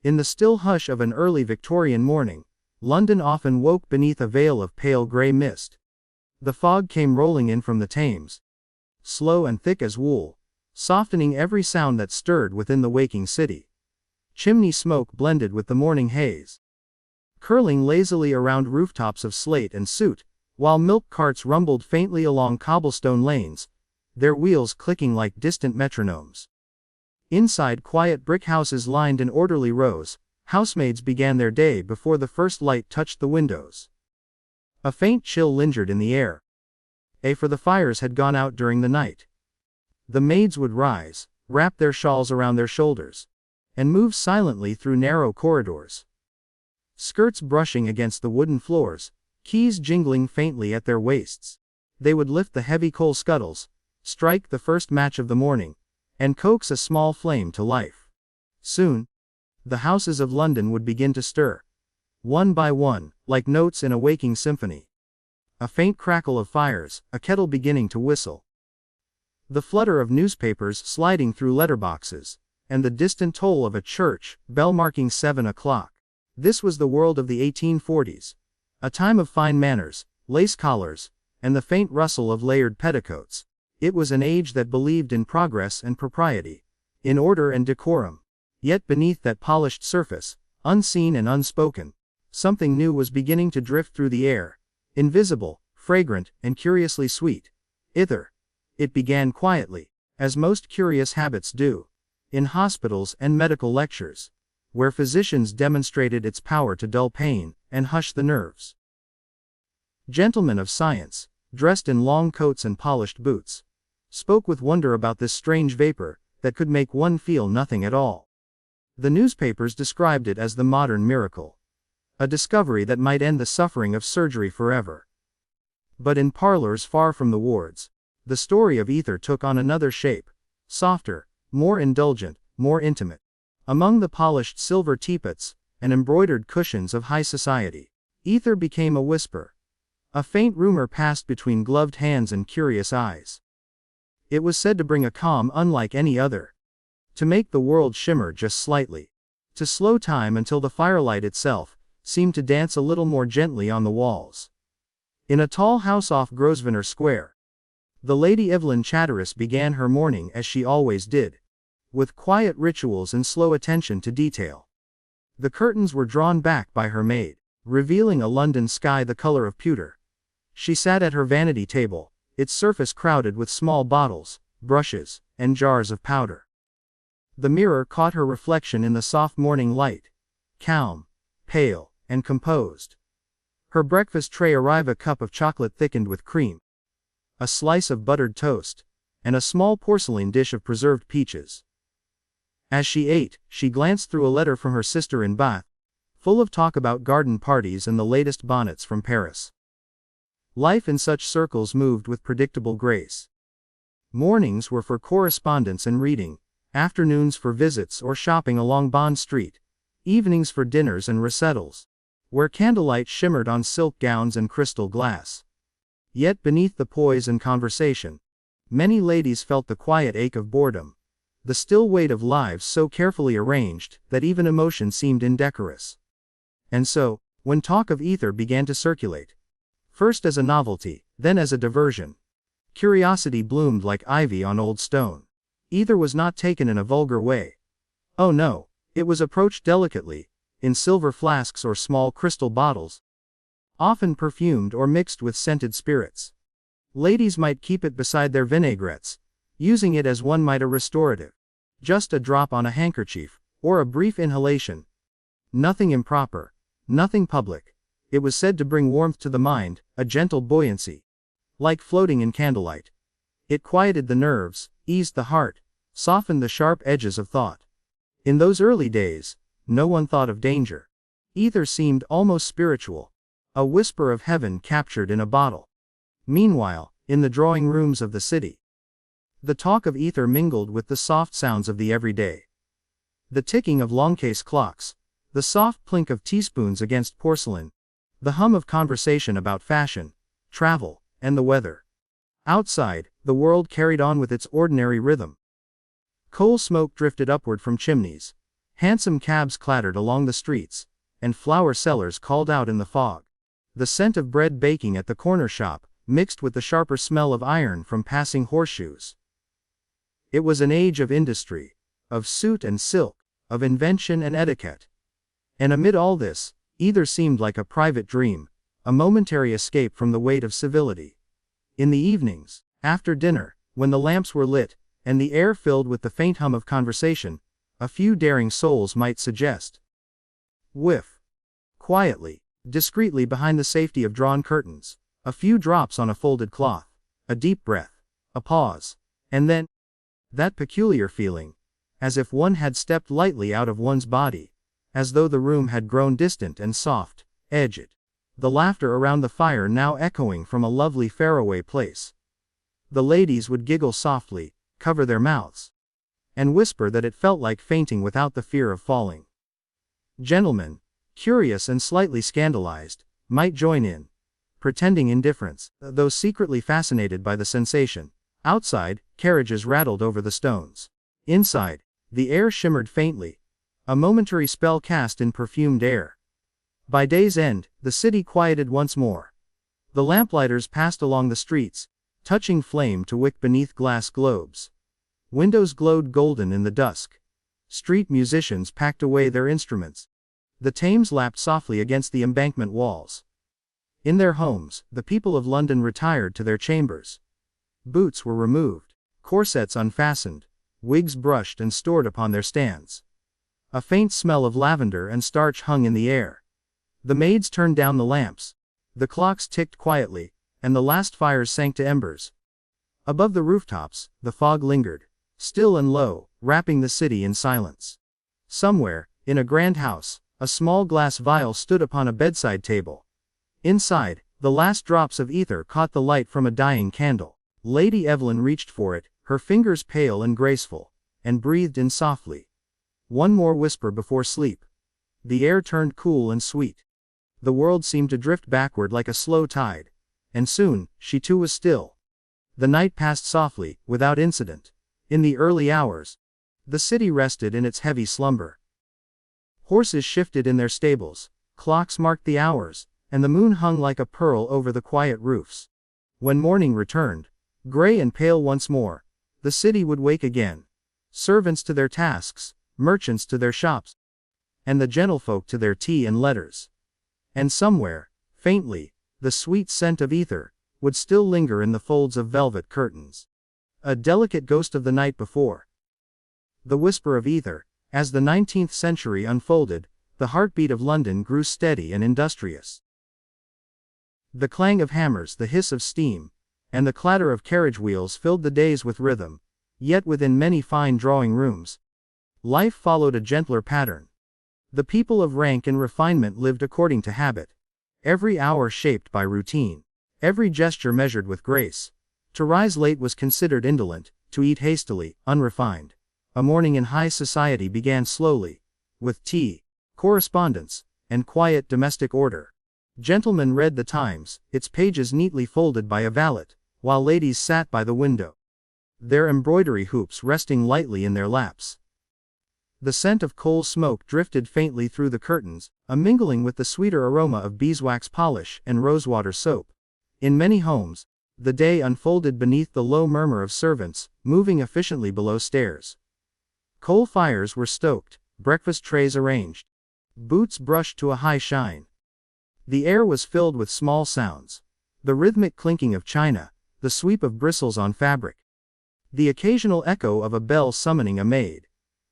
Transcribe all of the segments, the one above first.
In the still hush of an early Victorian morning, London often woke beneath a veil of pale grey mist. The fog came rolling in from the Thames, slow and thick as wool, softening every sound that stirred within the waking city. Chimney smoke blended with the morning haze, curling lazily around rooftops of slate and soot, while milk carts rumbled faintly along cobblestone lanes, their wheels clicking like distant metronomes. Inside quiet brick houses lined in orderly rows, housemaids began their day before the first light touched the windows. A faint chill lingered in the air, for the fires had gone out during the night. The maids would rise, wrap their shawls around their shoulders, and move silently through narrow corridors, skirts brushing against the wooden floors, keys jingling faintly at their waists. They would lift the heavy coal scuttles, strike the first match of the morning, and coax a small flame to life. Soon, the houses of London would begin to stir, one by one, like notes in a waking symphony. A faint crackle of fires, a kettle beginning to whistle, the flutter of newspapers sliding through letterboxes, and the distant toll of a church bell marking 7 o'clock. This was the world of the 1840s, a time of fine manners, lace collars, and the faint rustle of layered petticoats. It was an age that believed in progress and propriety, in order and decorum. Yet beneath that polished surface, unseen and unspoken, something new was beginning to drift through the air, invisible, fragrant, and curiously sweet. Ether. It began quietly, as most curious habits do, in hospitals and medical lectures, where physicians demonstrated its power to dull pain and hush the nerves. Gentlemen of science, dressed in long coats and polished boots, spoke with wonder about this strange vapor that could make one feel nothing at all. The newspapers described it as the modern miracle, a discovery that might end the suffering of surgery forever. But in parlors far from the wards, the story of ether took on another shape, softer, more indulgent, more intimate. Among the polished silver teapots and embroidered cushions of high society, ether became a whisper. A faint rumor passed between gloved hands and curious eyes. It was said to bring a calm unlike any other, to make the world shimmer just slightly, to slow time until the firelight itself seemed to dance a little more gently on the walls. In a tall house off Grosvenor Square, the Lady Evelyn Chatteris began her morning as she always did, with quiet rituals and slow attention to detail. The curtains were drawn back by her maid, revealing a London sky the color of pewter. She sat at her vanity table, its surface crowded with small bottles, brushes, and jars of powder. The mirror caught her reflection in the soft morning light, calm, pale, and composed. Her breakfast tray arrived, a cup of chocolate thickened with cream, a slice of buttered toast, and a small porcelain dish of preserved peaches. As she ate, she glanced through a letter from her sister in Bath, full of talk about garden parties and the latest bonnets from Paris. Life in such circles moved with predictable grace. Mornings were for correspondence and reading, afternoons for visits or shopping along Bond Street, evenings for dinners and recitals, where candlelight shimmered on silk gowns and crystal glass. Yet beneath the poise and conversation, many ladies felt the quiet ache of boredom, the still weight of lives so carefully arranged that even emotion seemed indecorous. And so, when talk of ether began to circulate, first as a novelty, then as a diversion, curiosity bloomed like ivy on old stone. Ether was not taken in a vulgar way. Oh no, it was approached delicately, in silver flasks or small crystal bottles, often perfumed or mixed with scented spirits. Ladies might keep it beside their vinaigrettes, using it as one might a restorative. Just a drop on a handkerchief, or a brief inhalation. Nothing improper, nothing public. It was said to bring warmth to the mind, a gentle buoyancy, like floating in candlelight. It quieted the nerves, eased the heart, softened the sharp edges of thought. In those early days, no one thought of danger. Ether seemed almost spiritual, a whisper of heaven captured in a bottle. Meanwhile, in the drawing rooms of the city, the talk of ether mingled with the soft sounds of the everyday. The ticking of long-case clocks, the soft plink of teaspoons against porcelain, the hum of conversation about fashion, travel, and the weather. Outside, the world carried on with its ordinary rhythm. Coal smoke drifted upward from chimneys, Hansom cabs clattered along the streets, and flower sellers called out in the fog. The scent of bread baking at the corner shop mixed with the sharper smell of iron from passing horseshoes. It was an age of industry, of suit and silk, of invention and etiquette. And amid all this, either seemed like a private dream, a momentary escape from the weight of civility. In the evenings, after dinner, when the lamps were lit, and the air filled with the faint hum of conversation, a few daring souls might suggest. Whiff. Quietly, discreetly behind the safety of drawn curtains, a few drops on a folded cloth, a deep breath, a pause, and then, that peculiar feeling, as if one had stepped lightly out of one's body, as though the room had grown distant and soft, edged. The laughter around the fire now echoing from a lovely faraway place. The ladies would giggle softly, cover their mouths, and whisper that it felt like fainting without the fear of falling. Gentlemen, curious and slightly scandalized, might join in, pretending indifference, though secretly fascinated by the sensation. Outside, carriages rattled over the stones. Inside, the air shimmered faintly, a momentary spell cast in perfumed air. By day's end, the city quieted once more. The lamplighters passed along the streets, touching flame to wick beneath glass globes. Windows glowed golden in the dusk. Street musicians packed away their instruments. The Thames lapped softly against the embankment walls. In their homes, the people of London retired to their chambers. Boots were removed, corsets unfastened, wigs brushed and stored upon their stands. A faint smell of lavender and starch hung in the air. The maids turned down the lamps. The clocks ticked quietly, and the last fires sank to embers. Above the rooftops, the fog lingered, still and low, wrapping the city in silence. Somewhere, in a grand house, a small glass vial stood upon a bedside table. Inside, the last drops of ether caught the light from a dying candle. Lady Evelyn reached for it, her fingers pale and graceful, and breathed in softly. One more whisper before sleep. The air turned cool and sweet. The world seemed to drift backward like a slow tide, and soon, she too was still. The night passed softly, without incident. In the early hours, the city rested in its heavy slumber. Horses shifted in their stables, clocks marked the hours, and the moon hung like a pearl over the quiet roofs. When morning returned, gray and pale once more, the city would wake again. Servants to their tasks, merchants to their shops, and the gentlefolk to their tea and letters. And somewhere, faintly, the sweet scent of ether would still linger in the folds of velvet curtains. A delicate ghost of the night before. The whisper of ether. As the 19th century unfolded, the heartbeat of London grew steady and industrious. The clang of hammers, the hiss of steam, and the clatter of carriage wheels filled the days with rhythm, yet within many fine drawing rooms, life followed a gentler pattern. The people of rank and refinement lived according to habit, every hour shaped by routine, every gesture measured with grace. To rise late was considered indolent, to eat hastily, unrefined. A morning in high society began slowly, with tea, correspondence, and quiet domestic order. Gentlemen read the Times, its pages neatly folded by a valet, while ladies sat by the window, their embroidery hoops resting lightly in their laps. The scent of coal smoke drifted faintly through the curtains, a mingling with the sweeter aroma of beeswax polish and rosewater soap. In many homes, the day unfolded beneath the low murmur of servants, moving efficiently below stairs. Coal fires were stoked, breakfast trays arranged, boots brushed to a high shine. The air was filled with small sounds, the rhythmic clinking of china, the sweep of bristles on fabric, the occasional echo of a bell summoning a maid.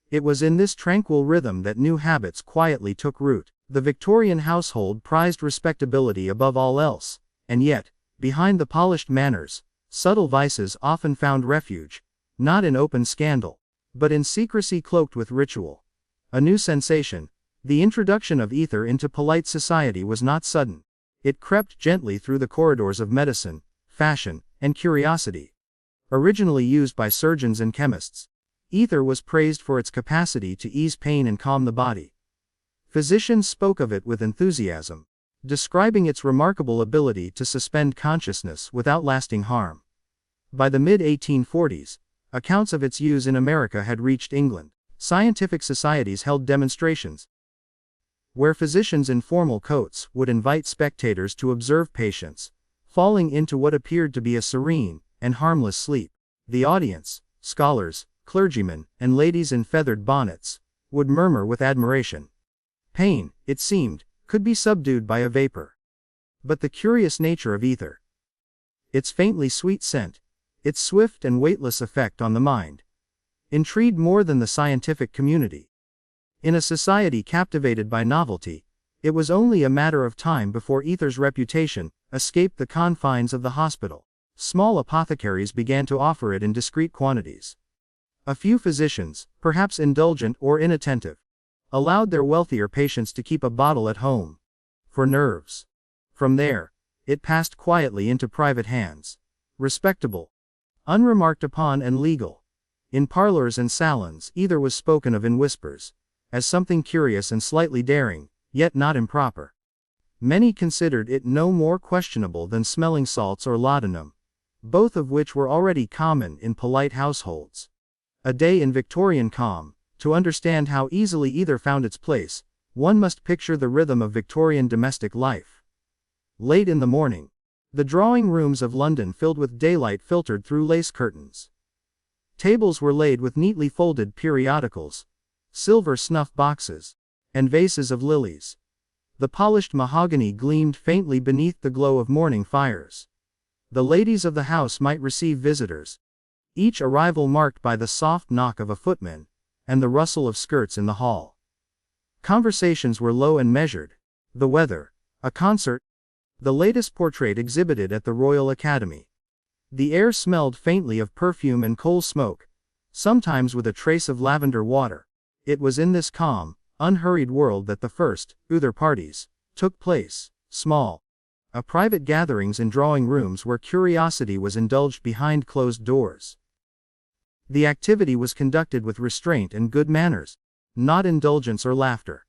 It was in this tranquil rhythm that new habits quietly took root. The Victorian household prized respectability above all else, and yet, behind the polished manners, subtle vices often found refuge, not in open scandal, but in secrecy cloaked with ritual. A new sensation, the introduction of ether into polite society, was not sudden. It crept gently through the corridors of medicine, fashion, and curiosity. Originally used by surgeons and chemists, ether was praised for its capacity to ease pain and calm the body. Physicians spoke of it with enthusiasm, describing its remarkable ability to suspend consciousness without lasting harm. By the mid-1840s, accounts of its use in America had reached England. Scientific societies held demonstrations, where physicians in formal coats would invite spectators to observe patients, falling into what appeared to be a serene and harmless sleep. The audience, scholars, clergymen, and ladies in feathered bonnets, would murmur with admiration. Pain, it seemed, could be subdued by a vapor. But the curious nature of ether, its faintly sweet scent, its swift and weightless effect on the mind, intrigued more than the scientific community. In a society captivated by novelty, it was only a matter of time before ether's reputation escaped the confines of the hospital. Small apothecaries began to offer it in discreet quantities. A few physicians, perhaps indulgent or inattentive, allowed their wealthier patients to keep a bottle at home, for nerves. From there, it passed quietly into private hands. Respectable, unremarked upon and legal. In parlors and salons, ether was spoken of in whispers, as something curious and slightly daring, yet not improper. Many considered it no more questionable than smelling salts or laudanum, both of which were already common in polite households. A day in Victorian calm. To understand how easily ether found its place, one must picture the rhythm of Victorian domestic life. Late in the morning, the drawing rooms of London filled with daylight filtered through lace curtains. Tables were laid with neatly folded periodicals, silver snuff boxes, and vases of lilies. The polished mahogany gleamed faintly beneath the glow of morning fires. The ladies of the house might receive visitors, each arrival marked by the soft knock of a footman, and the rustle of skirts in the hall. Conversations were low and measured. The weather, a concert, the latest portrait exhibited at the Royal Academy. The air smelled faintly of perfume and coal smoke, sometimes with a trace of lavender water. It was in this calm, unhurried world that the first, other parties, took place, small, private gatherings in drawing rooms where curiosity was indulged behind closed doors. The activity was conducted with restraint and good manners, not indulgence or laughter.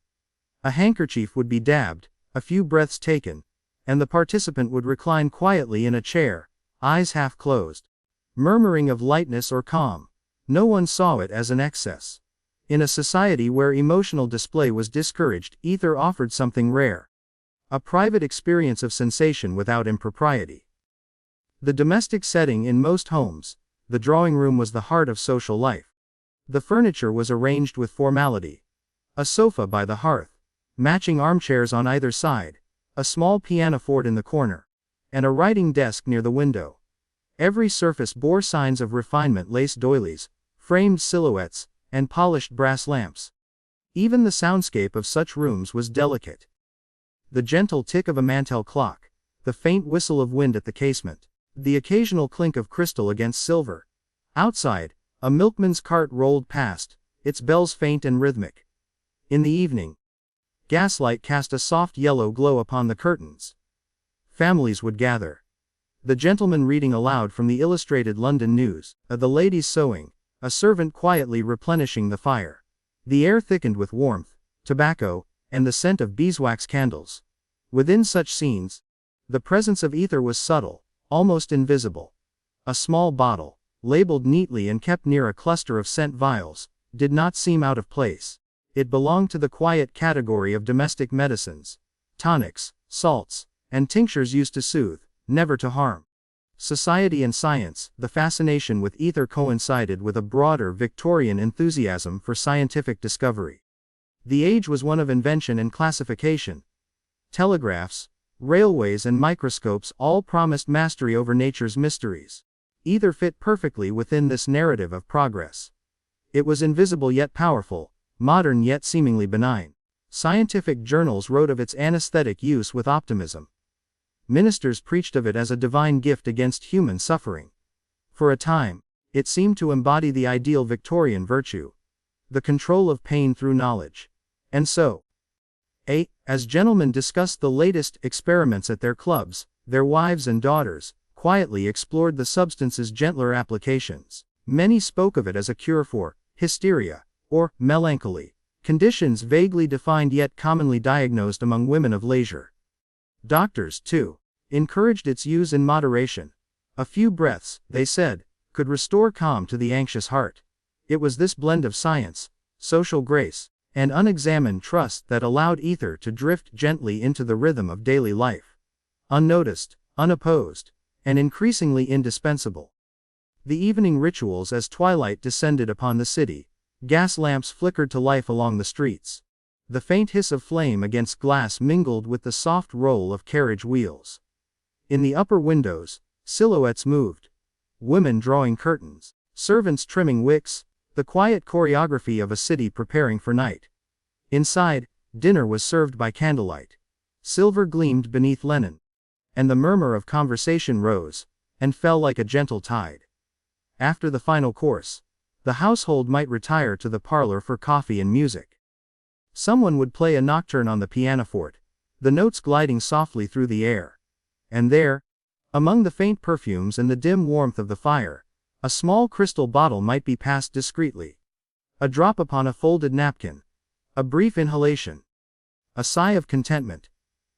A handkerchief would be dabbed, a few breaths taken, and the participant would recline quietly in a chair, eyes half closed, murmuring of lightness or calm. No one saw it as an excess. In a society where emotional display was discouraged, ether offered something rare. A private experience of sensation without impropriety. The domestic setting in most homes, the drawing room was the heart of social life. The furniture was arranged with formality. A sofa by the hearth, matching armchairs on either side, a small pianoforte in the corner, and a writing desk near the window. Every surface bore signs of refinement: lace doilies, framed silhouettes, and polished brass lamps. Even the soundscape of such rooms was delicate. The gentle tick of a mantel clock, the faint whistle of wind at the casement, the occasional clink of crystal against silver. Outside, a milkman's cart rolled past, its bells faint and rhythmic. In the evening, gaslight cast a soft yellow glow upon the curtains. Families would gather. The gentleman reading aloud from the Illustrated London News, the ladies sewing, a servant quietly replenishing the fire. The air thickened with warmth, tobacco, and the scent of beeswax candles. Within such scenes, the presence of ether was subtle, almost invisible. A small bottle, labeled neatly and kept near a cluster of scent vials, did not seem out of place. It belonged to the quiet category of domestic medicines, tonics, salts, and tinctures used to soothe, never to harm. Society and science, the fascination with ether coincided with a broader Victorian enthusiasm for scientific discovery. The age was one of invention and classification. Telegraphs, railways, and microscopes all promised mastery over nature's mysteries. Ether fit perfectly within this narrative of progress. It was invisible yet powerful, modern yet seemingly benign. Scientific journals wrote of its anesthetic use with optimism. Ministers preached of it as a divine gift against human suffering. For a time, it seemed to embody the ideal Victorian virtue, the control of pain through knowledge. And so, as gentlemen discussed the latest experiments at their clubs, their wives and daughters quietly explored the substance's gentler applications. Many spoke of it as a cure for hysteria or melancholy, conditions vaguely defined yet commonly diagnosed among women of leisure. Doctors, too, encouraged its use in moderation. A few breaths, they said, could restore calm to the anxious heart. It was this blend of science, social grace, and unexamined trust that allowed ether to drift gently into the rhythm of daily life. Unnoticed, unopposed, and increasingly indispensable. The evening rituals as twilight descended upon the city. Gas lamps flickered to life along the streets. The faint hiss of flame against glass mingled with the soft roll of carriage wheels. In the upper windows, silhouettes moved. Women drawing curtains, servants trimming wicks, the quiet choreography of a city preparing for night. Inside, dinner was served by candlelight. Silver gleamed beneath linen. And the murmur of conversation rose, and fell like a gentle tide. After the final course, the household might retire to the parlor for coffee and music. Someone would play a nocturne on the pianoforte, the notes gliding softly through the air. And there, among the faint perfumes and the dim warmth of the fire, a small crystal bottle might be passed discreetly. A drop upon a folded napkin. A brief inhalation. A sigh of contentment.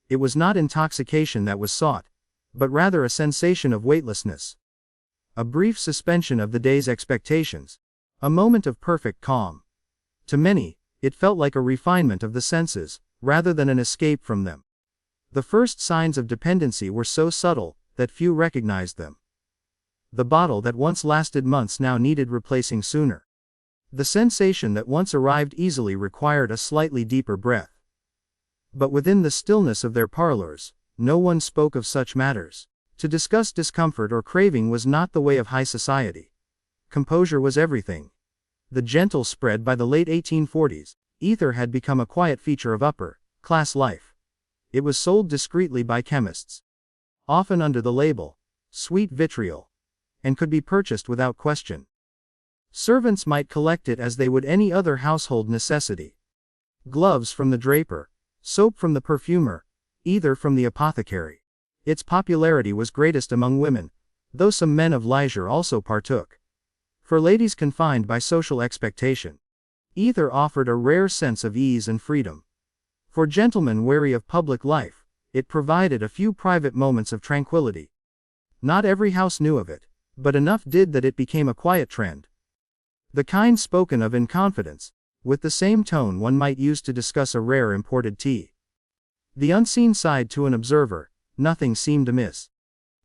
It was not intoxication that was sought, but rather a sensation of weightlessness. A brief suspension of the day's expectations. A moment of perfect calm. To many, it felt like a refinement of the senses, rather than an escape from them. The first signs of dependency were so subtle, that few recognized them. The bottle that once lasted months now needed replacing sooner. The sensation that once arrived easily required a slightly deeper breath. But within the stillness of their parlors, no one spoke of such matters. To discuss discomfort or craving was not the way of high society. Composure was everything. The gentle spread by the late 1840s, ether had become a quiet feature of upper-class life. It was sold discreetly by chemists, often under the label, sweet vitriol, and could be purchased without question. Servants might collect it as they would any other household necessity. Gloves from the draper, soap from the perfumer, ether from the apothecary. Its popularity was greatest among women, though some men of leisure also partook. For ladies confined by social expectation, ether offered a rare sense of ease and freedom. For gentlemen weary of public life, it provided a few private moments of tranquility. Not every house knew of it, but enough did that it became a quiet trend. The kind spoken of in confidence, with the same tone one might use to discuss a rare imported tea. The unseen side to an observer, nothing seemed amiss.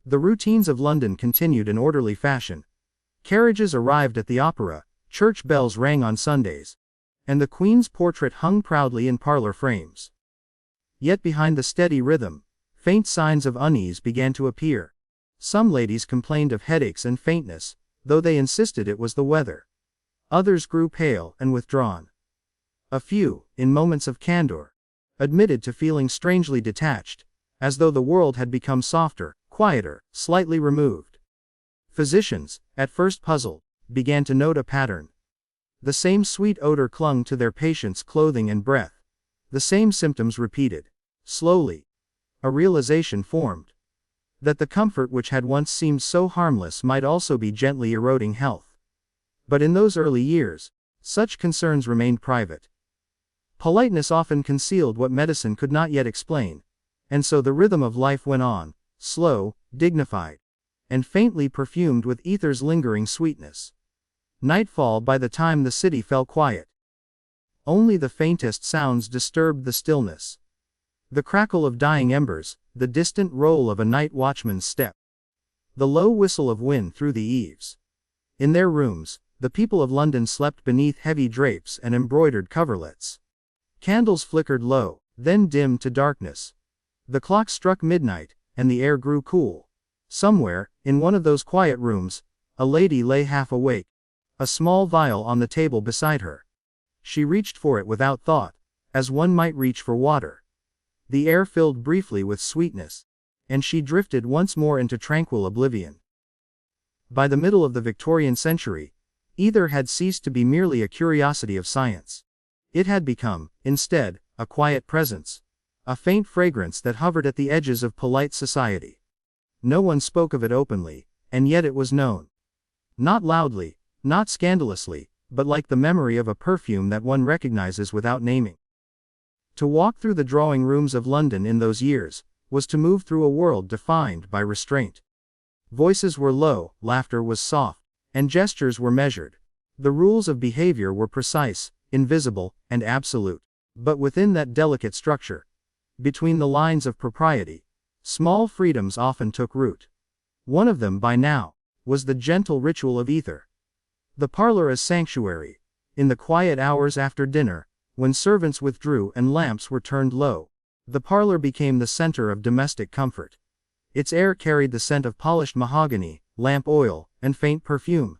The routines of London continued in orderly fashion. Carriages arrived at the opera, church bells rang on Sundays, and the Queen's portrait hung proudly in parlor frames. Yet behind the steady rhythm, faint signs of unease began to appear. Some ladies complained of headaches and faintness, though they insisted it was the weather. Others grew pale and withdrawn. A few, in moments of candor, admitted to feeling strangely detached, as though the world had become softer, quieter, slightly removed. Physicians, at first puzzled, began to note a pattern. The same sweet odor clung to their patients' clothing and breath. The same symptoms repeated. Slowly, a realization formed that the comfort which had once seemed so harmless might also be gently eroding health. But in those early years, such concerns remained private. Politeness often concealed what medicine could not yet explain, and so the rhythm of life went on, slow, dignified, and faintly perfumed with ether's lingering sweetness. Nightfall by the time the city fell quiet. Only the faintest sounds disturbed the stillness. The crackle of dying embers, the distant roll of a night watchman's step, the low whistle of wind through the eaves. In their rooms, the people of London slept beneath heavy drapes and embroidered coverlets. Candles flickered low, then dimmed to darkness. The clock struck midnight, and the air grew cool. Somewhere, in one of those quiet rooms, a lady lay half awake, a small vial on the table beside her. She reached for it without thought, as one might reach for water. The air filled briefly with sweetness, and she drifted once more into tranquil oblivion. By the middle of the Victorian century, ether had ceased to be merely a curiosity of science. It had become, instead, a quiet presence, a faint fragrance that hovered at the edges of polite society. No one spoke of it openly, and yet it was known. Not loudly, not scandalously, but like the memory of a perfume that one recognizes without naming. To walk through the drawing rooms of London in those years, was to move through a world defined by restraint. Voices were low, laughter was soft, and gestures were measured. The rules of behavior were precise, invisible, and absolute. But within that delicate structure, between the lines of propriety, small freedoms often took root. One of them, by now, was the gentle ritual of ether. The parlor as sanctuary. In the quiet hours after dinner, when servants withdrew and lamps were turned low, the parlor became the center of domestic comfort. Its air carried the scent of polished mahogany, lamp oil, and faint perfume.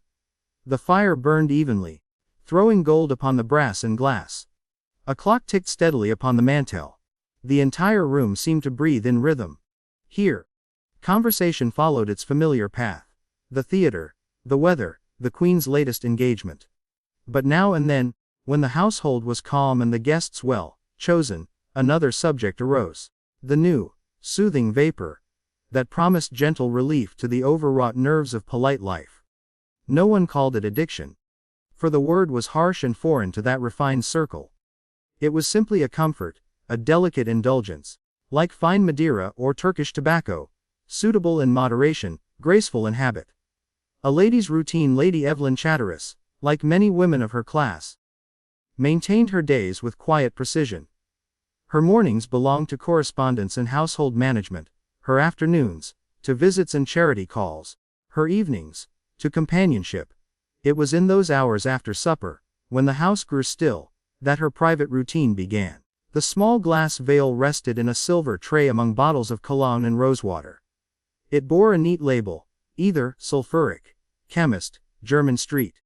The fire burned evenly, throwing gold upon the brass and glass. A clock ticked steadily upon the mantel. The entire room seemed to breathe in rhythm. Here, conversation followed its familiar path. The theater, the weather, the Queen's latest engagement. But now and then, when the household was calm and the guests well chosen, another subject arose. The new, soothing vapor that promised gentle relief to the overwrought nerves of polite life. No one called it addiction, for the word was harsh and foreign to that refined circle. It was simply a comfort, a delicate indulgence, like fine Madeira or Turkish tobacco, suitable in moderation, graceful in habit. A lady's routine. Lady Evelyn Chatteris, like many women of her class, maintained her days with quiet precision. Her mornings belonged to correspondence and household management, her afternoons, to visits and charity calls, her evenings, to companionship. It was in those hours after supper, when the house grew still, that her private routine began. The small glass vase rested in a silver tray among bottles of cologne and rosewater. It bore a neat label, either sulphuric, chemist, Jermyn Street.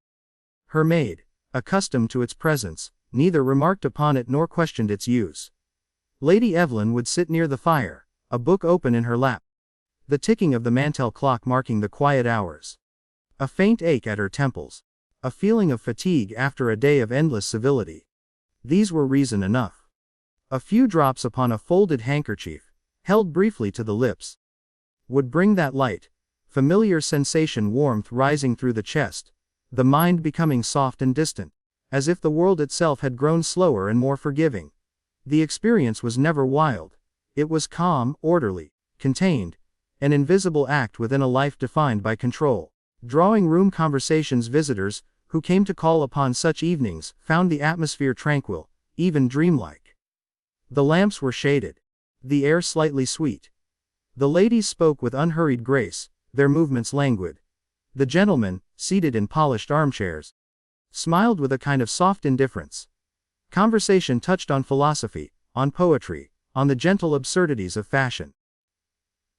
Her maid, accustomed to its presence, neither remarked upon it nor questioned its use. Lady Evelyn would sit near the fire, a book open in her lap, the ticking of the mantel clock marking the quiet hours. A faint ache at her temples, a feeling of fatigue after a day of endless civility. These were reason enough. A few drops upon a folded handkerchief, held briefly to the lips, would bring that light, familiar sensation, warmth rising through the chest, the mind becoming soft and distant, as if the world itself had grown slower and more forgiving. The experience was never wild. It was calm, orderly, contained, an invisible act within a life defined by control. Drawing room conversations. Visitors, who came to call upon such evenings, found the atmosphere tranquil, even dreamlike. The lamps were shaded, the air slightly sweet. The ladies spoke with unhurried grace, their movements languid. The gentlemen, seated in polished armchairs, smiled with a kind of soft indifference. Conversation touched on philosophy, on poetry, on the gentle absurdities of fashion.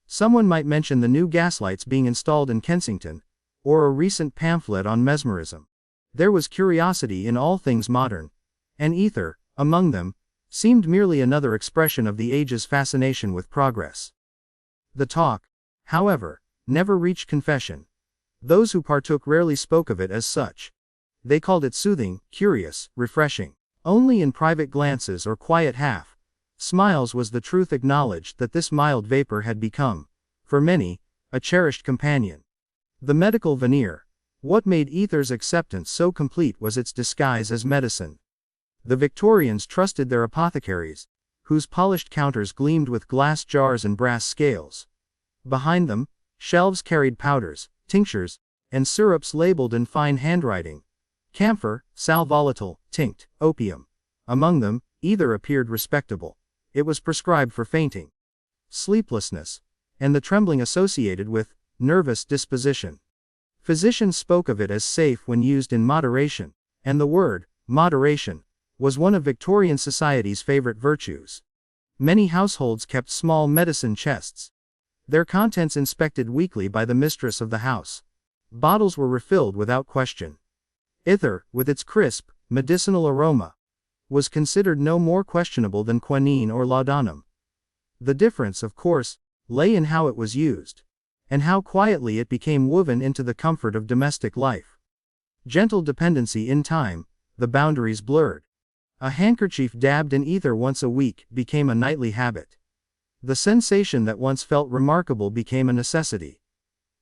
Someone might mention the new gaslights being installed in Kensington, or a recent pamphlet on mesmerism. There was curiosity in all things modern, and ether, among them, seemed merely another expression of the age's fascination with progress. The talk, however, never reached confession. Those who partook rarely spoke of it as such. They called it soothing, curious, refreshing. Only in private glances or quiet half-smiles was the truth acknowledged that this mild vapor had become, for many, a cherished companion. The medical veneer. What made ether's acceptance so complete was its disguise as medicine. The Victorians trusted their apothecaries, whose polished counters gleamed with glass jars and brass scales. Behind them, shelves carried powders, tinctures, and syrups labeled in fine handwriting. Camphor, sal volatile, tinct, opium. Among them, either appeared respectable. It was prescribed for fainting, sleeplessness, and the trembling associated with nervous disposition. Physicians spoke of it as safe when used in moderation, and the word, moderation, was one of Victorian society's favorite virtues. Many households kept small medicine chests, their contents inspected weekly by the mistress of the house. Bottles were refilled without question. Ether, with its crisp, medicinal aroma, was considered no more questionable than quinine or laudanum. The difference, of course, lay in how it was used, and how quietly it became woven into the comfort of domestic life. Gentle dependency. In time, the boundaries blurred. A handkerchief dabbed in ether once a week became a nightly habit. The sensation that once felt remarkable became a necessity.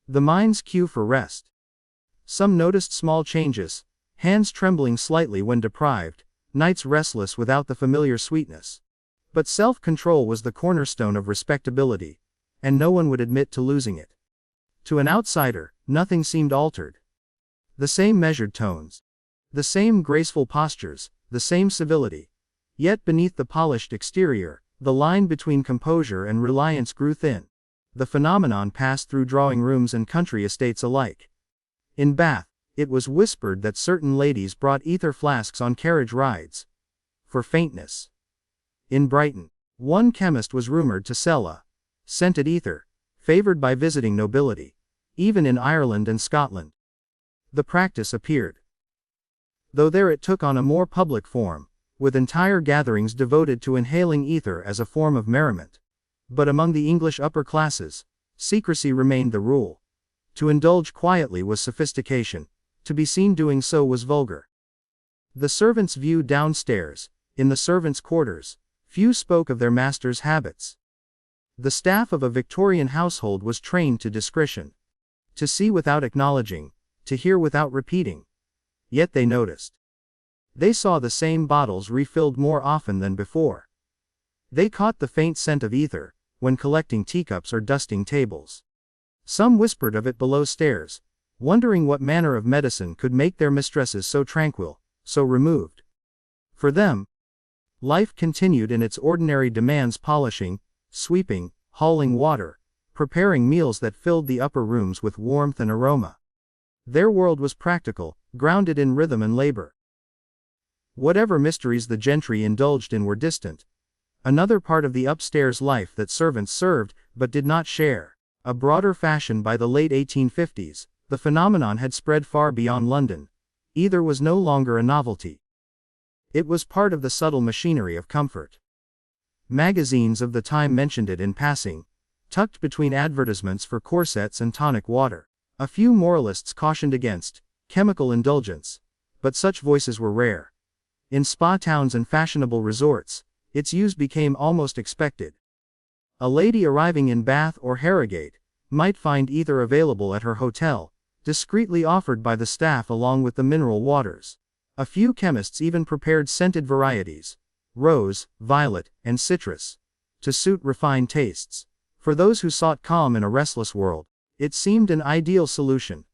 The mind's cue for rest. Some noticed small changes, hands trembling slightly when deprived, nights restless without the familiar sweetness. But self-control was the cornerstone of respectability, and no one would admit to losing it. To an outsider, nothing seemed altered. The same measured tones, the same graceful postures, the same civility. Yet beneath the polished exterior, the line between composure and reliance grew thin. The phenomenon passed through drawing rooms and country estates alike. In Bath, it was whispered that certain ladies brought ether flasks on carriage rides for faintness. In Brighton, one chemist was rumored to sell a scented ether, favored by visiting nobility. Even in Ireland and Scotland, the practice appeared. Though there it took on a more public form, with entire gatherings devoted to inhaling ether as a form of merriment. But among the English upper classes, secrecy remained the rule. To indulge quietly was sophistication, to be seen doing so was vulgar. The servants' view downstairs, in the servants' quarters, few spoke of their master's habits. The staff of a Victorian household was trained to discretion. To see without acknowledging, to hear without repeating. Yet they noticed. They saw the same bottles refilled more often than before. They caught the faint scent of ether, when collecting teacups or dusting tables. Some whispered of it below stairs, wondering what manner of medicine could make their mistresses so tranquil, so removed. For them, life continued in its ordinary demands: polishing, sweeping, hauling water, preparing meals that filled the upper rooms with warmth and aroma. Their world was practical, grounded in rhythm and labor. Whatever mysteries the gentry indulged in were distant. Another part of the upstairs life that servants served, but did not share. A broader fashion by the late 1850s, the phenomenon had spread far beyond London. Ether was no longer a novelty. It was part of the subtle machinery of comfort. Magazines of the time mentioned it in passing, tucked between advertisements for corsets and tonic water. A few moralists cautioned against chemical indulgence, but such voices were rare. In spa towns and fashionable resorts, its use became almost expected. A lady arriving in Bath or Harrogate might find ether available at her hotel, discreetly offered by the staff along with the mineral waters. A few chemists even prepared scented varieties, rose, violet, and citrus, to suit refined tastes. For those who sought calm in a restless world, it seemed an ideal solution.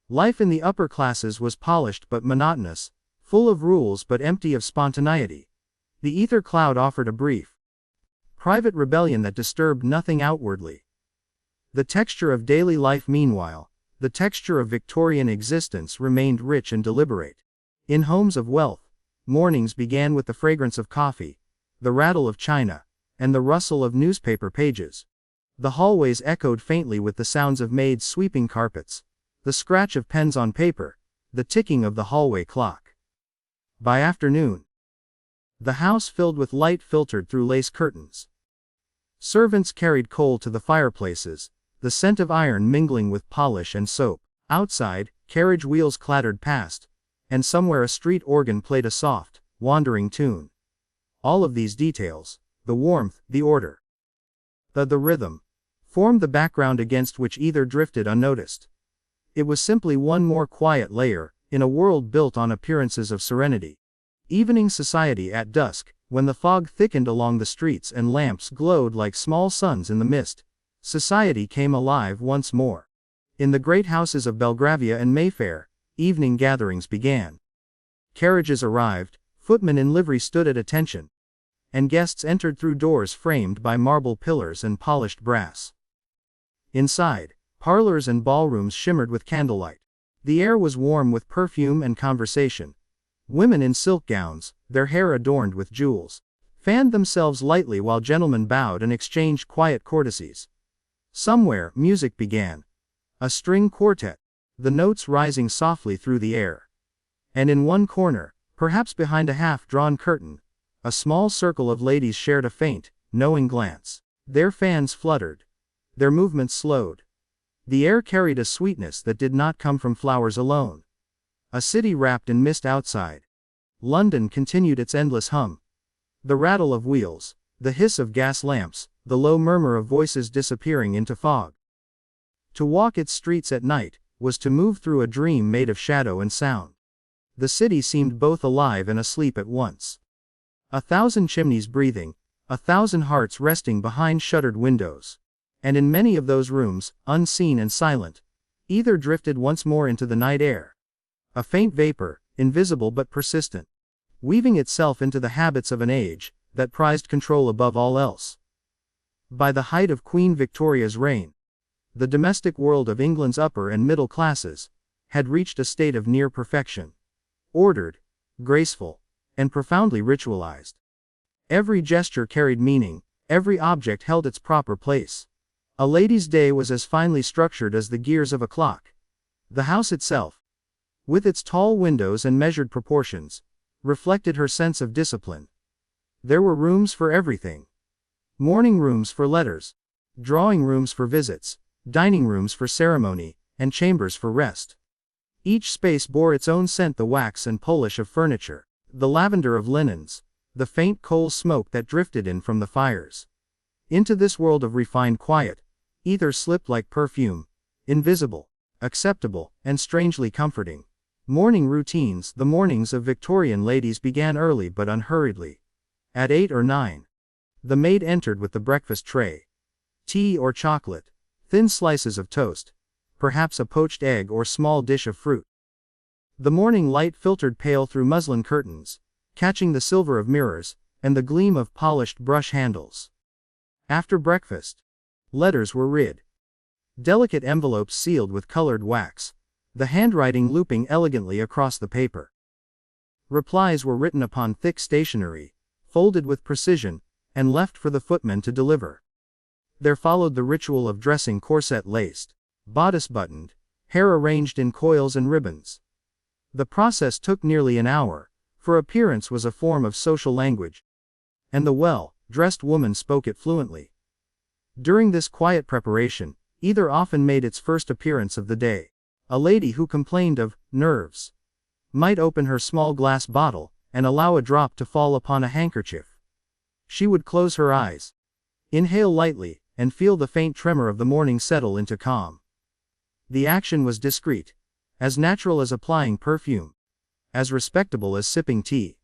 Life in the upper classes was polished but monotonous, full of rules but empty of spontaneity. The ether cloud offered a brief, private rebellion that disturbed nothing outwardly. The texture of daily life, meanwhile, the texture of Victorian existence, remained rich and deliberate. In homes of wealth, mornings began with the fragrance of coffee, the rattle of china, and the rustle of newspaper pages. The hallways echoed faintly with the sounds of maids sweeping carpets, the scratch of pens on paper, the ticking of the hallway clock. By afternoon, the house filled with light filtered through lace curtains. Servants carried coal to the fireplaces, the scent of iron mingling with polish and soap. Outside, carriage wheels clattered past, and somewhere a street organ played a soft, wandering tune. All of these details, the warmth, the order, the rhythm, formed the background against which ether drifted unnoticed. It was simply one more quiet layer, in a world built on appearances of serenity. Evening society at dusk, when the fog thickened along the streets and lamps glowed like small suns in the mist, society came alive once more. In the great houses of Belgravia and Mayfair, evening gatherings began. Carriages arrived, footmen in livery stood at attention, and guests entered through doors framed by marble pillars and polished brass. Inside, parlors and ballrooms shimmered with candlelight. The air was warm with perfume and conversation. Women in silk gowns, their hair adorned with jewels, fanned themselves lightly while gentlemen bowed and exchanged quiet courtesies. Somewhere, music began. A string quartet, the notes rising softly through the air. And in one corner, perhaps behind a half-drawn curtain, a small circle of ladies shared a faint, knowing glance. Their fans fluttered. Their movements slowed. The air carried a sweetness that did not come from flowers alone. A city wrapped in mist outside. London continued its endless hum. The rattle of wheels, the hiss of gas lamps, the low murmur of voices disappearing into fog. To walk its streets at night was to move through a dream made of shadow and sound. The city seemed both alive and asleep at once. 1,000 chimneys breathing, 1,000 hearts resting behind shuttered windows. And in many of those rooms, unseen and silent, ether drifted once more into the night air. A faint vapor, invisible but persistent. weaving itself into the habits of an age that prized control above all else. By the height of Queen Victoria's reign, the domestic world of England's upper and middle classes had reached a state of near perfection. Ordered, graceful, and profoundly ritualized. Every gesture carried meaning, every object held its proper place. A lady's day was as finely structured as the gears of a clock. The house itself, with its tall windows and measured proportions, reflected her sense of discipline. There were rooms for everything. Morning rooms for letters, drawing rooms for visits, dining rooms for ceremony, and chambers for rest. Each space bore its own scent, the wax and polish of furniture, the lavender of linens, the faint coal smoke that drifted in from the fires. Into this world of refined quiet, ether slipped like perfume, invisible, acceptable, and strangely comforting. Morning routines. The mornings of Victorian ladies began early but unhurriedly. At 8 or 9, the maid entered with the breakfast tray. Tea or chocolate, thin slices of toast, perhaps a poached egg or small dish of fruit. The morning light filtered pale through muslin curtains, catching the silver of mirrors, and the gleam of polished brush handles. After breakfast, letters were read. Delicate envelopes sealed with colored wax, the handwriting looping elegantly across the paper. Replies were written upon thick stationery, folded with precision, and left for the footman to deliver. There followed the ritual of dressing, corset laced, bodice buttoned, hair arranged in coils and ribbons. The process took nearly an hour, for appearance was a form of social language, and the well-dressed woman spoke it fluently. During this quiet preparation, either often made its first appearance of the day. A lady who complained of nerves might open her small glass bottle and allow a drop to fall upon a handkerchief. She would close her eyes, inhale lightly, and feel the faint tremor of the morning settle into calm. The action was discreet, as natural as applying perfume, as respectable as sipping tea.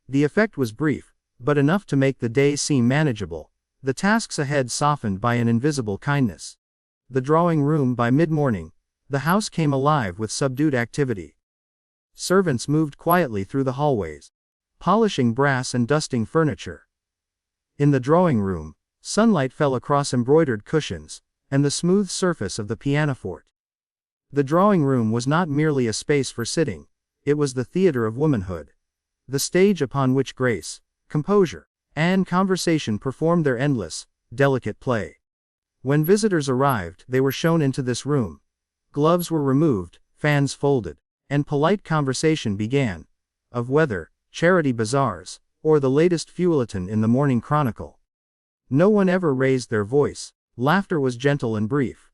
The effect was brief, but enough to make the day seem manageable, the tasks ahead softened by an invisible kindness. The drawing room. By mid-morning, the house came alive with subdued activity. Servants moved quietly through the hallways, polishing brass and dusting furniture. In the drawing room, sunlight fell across embroidered cushions and the smooth surface of the pianoforte. The drawing room was not merely a space for sitting, it was the theater of womanhood, the stage upon which grace, composure, and conversation performed their endless, delicate play. When visitors arrived, they were shown into this room. Gloves were removed, fans folded, and polite conversation began, of weather, charity bazaars, or the latest feuilleton in the Morning Chronicle. No one ever raised their voice, laughter was gentle and brief.